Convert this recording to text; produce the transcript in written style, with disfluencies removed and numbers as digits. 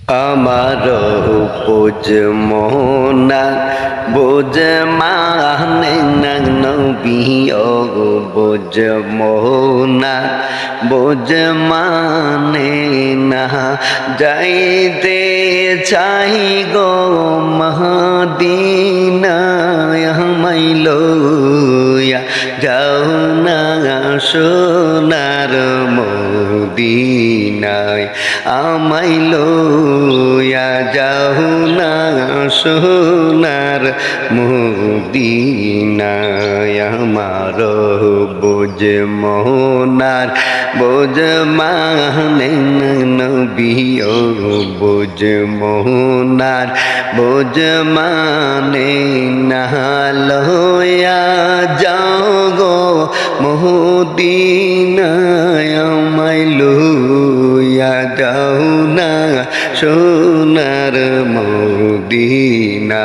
আমার বোঝ মোহনা বোঝ মানে না নবী ও বোঝ মোহনা বোঝ মানে না যাইতে চাই গো মদিনায় মাইল যাও না সোনার মদিনায় আমায় লইয়া যাও না সোনার মদিনায় আমার বোঝ মোহনার বোঝ মানে নবী ও বোঝ মোহনার বোঝ মানে না লইয়া যাও গো মদিনায় আমায় লইয়া যাও না সোনার মদিনায়।